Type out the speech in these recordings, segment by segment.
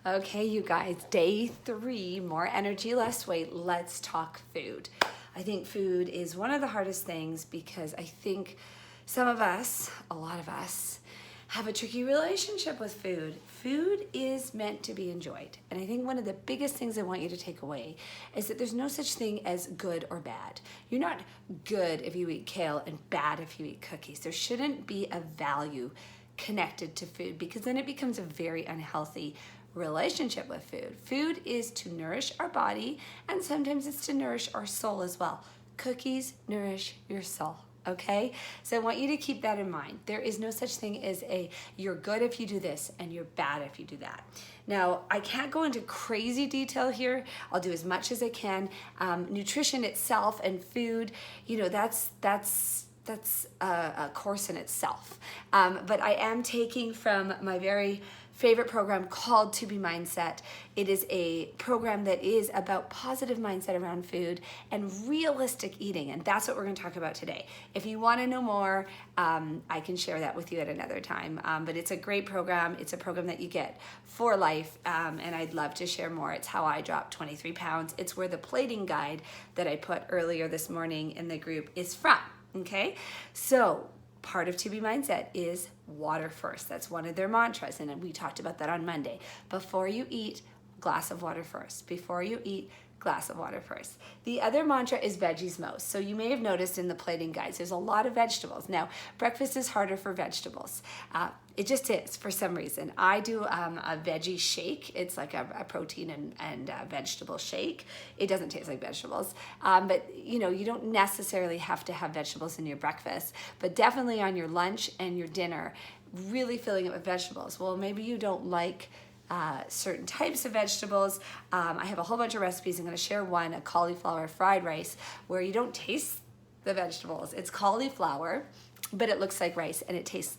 Okay, you guys, day 3, more energy, less weight. Let's talk food. I think food is one of the hardest things because I think some of us, a lot of us, have a tricky relationship with food. Food is meant to be enjoyed. And I think one of the biggest things I want you to take away is that there's no such thing as good or bad. You're not good if you eat kale and bad if you eat cookies. There shouldn't be a value connected to food because then it becomes a very unhealthy relationship with food. Food is to nourish our body, and sometimes it's to nourish our soul as well. Cookies nourish your soul. Okay, so I want you to keep that in mind. There is no such thing as you're good if you do this and you're bad if you do that. Now, I can't go into crazy detail here. I'll do as much as I can. Nutrition itself and food, that's a course in itself. But I am taking from my very favorite program called To Be Mindset. It is a program that is about positive mindset around food and realistic eating, and that's what we're going to talk about today. If you want to know more, I can share that with you at another time, but it's a great program. It's a program that you get for life, and I'd love to share more. It's how I dropped 23 pounds. It's where the plating guide that I put earlier this morning in the group is from. Okay, so part of To Be Mindset is water first. That's one of their mantras, and we talked about that on Monday. Before you eat, glass of water first. Before you eat, glass of water first. The other mantra is veggies most. So you may have noticed in the plating guides, there's a lot of vegetables. Now, breakfast is harder for vegetables. It just is for some reason. I do a veggie shake. It's like a protein and vegetable shake. It doesn't taste like vegetables, but you don't necessarily have to have vegetables in your breakfast, but definitely on your lunch and your dinner, really filling it with vegetables. Well, maybe you don't like certain types of vegetables. I have a whole bunch of recipes. I'm going to share one, a cauliflower fried rice, where you don't taste the vegetables. It's cauliflower, but it looks like rice and it tastes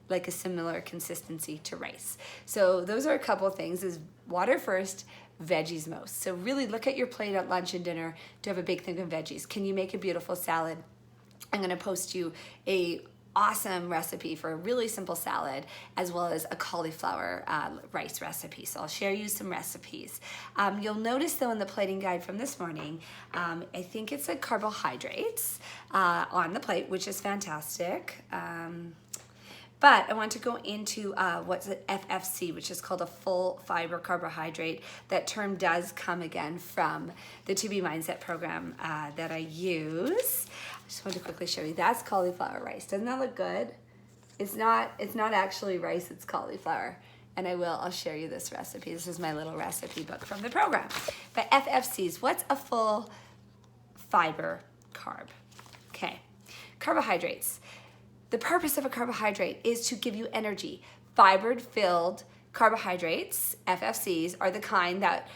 like a similar consistency to rice. So those are a couple of things, is water first, veggies most. So really look at your plate at lunch and dinner to have a big thing of veggies. Can you make a beautiful salad? I'm going to post you a awesome recipe for a really simple salad, as well as a cauliflower rice recipe. So I'll share you some recipes. You'll notice though in the plating guide from this morning, I think it's like carbohydrates on the plate, which is fantastic. But I want to go into what's an FFC, which is called a full fiber carbohydrate. That term does come again from the To Be Mindset program that I use. I just want to quickly show you. That's cauliflower rice. Doesn't that look good? It's not actually rice, it's cauliflower. And I'll share you this recipe. This is my little recipe book from the program. But FFCs, what's a full fiber carb? Okay, carbohydrates. The purpose of a carbohydrate is to give you energy. Fiber-filled carbohydrates, FFCs, are the kind that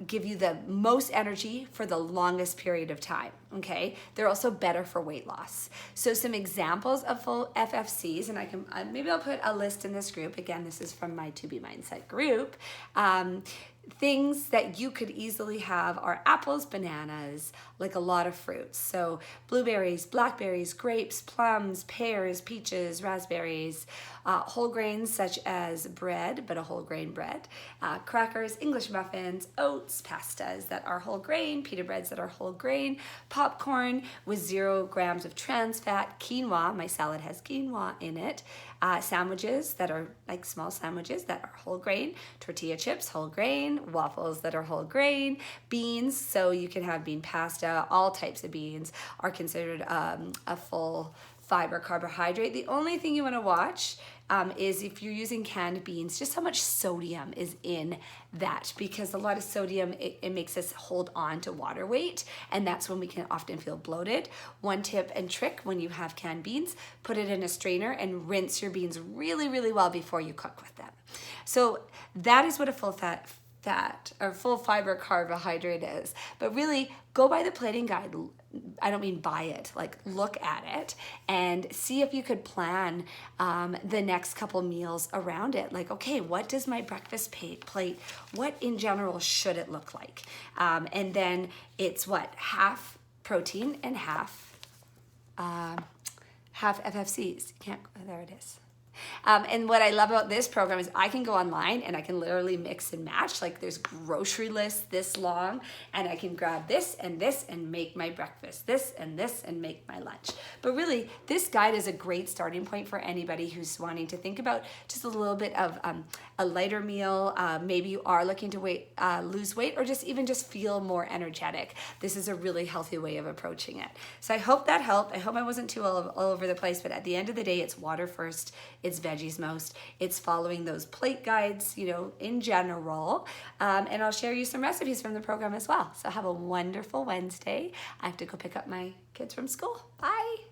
give you the most energy for the longest period of time, okay? They're also better for weight loss. So some examples of full FFCs, and maybe I'll put a list in this group. Again, this is from my To Be Mindset group. Things that you could easily have are apples, bananas, like a lot of fruits. So blueberries, blackberries, grapes, plums, pears, peaches, raspberries, whole grains such as bread, but a whole grain bread, crackers, English muffins, oats, pastas that are whole grain, pita breads that are whole grain, popcorn with 0 grams of trans fat, quinoa, my salad has quinoa in it, sandwiches that are like small sandwiches that are whole grain, tortilla chips, whole grain, waffles that are whole grain, beans, so you can have bean pasta, all types of beans are considered a full fiber carbohydrate. The only thing you want to watch is if you're using canned beans, just how much sodium is in that, because a lot of sodium, it makes us hold on to water weight, and that's when we can often feel bloated. One tip and trick when you have canned beans, put it in a strainer and rinse your beans really, really well before you cook with them. So that is what a full fat or full fiber carbohydrate is. But really, go by the plating guide. I don't mean buy it, like look at it and see if you could plan the next couple meals around it. Like, okay, what does my breakfast plate, what in general should it look like? And then it's what, half protein and half FFCs. There it is. And what I love about this program is I can go online and I can literally mix and match. Like there's grocery lists this long, and I can grab this and make my breakfast, this and make my lunch. But really, this guide is a great starting point for anybody who's wanting to think about just a little bit of a lighter meal. Maybe you are looking to lose weight, or just feel more energetic. This is a really healthy way of approaching it. So I hope that helped. I hope I wasn't too all over the place, but at the end of the day, it's water first, it's veggies most, it's following those plate guides, in general. And I'll share you some recipes from the program as well. So have a wonderful Wednesday. I have to go pick up my kids from school. Bye.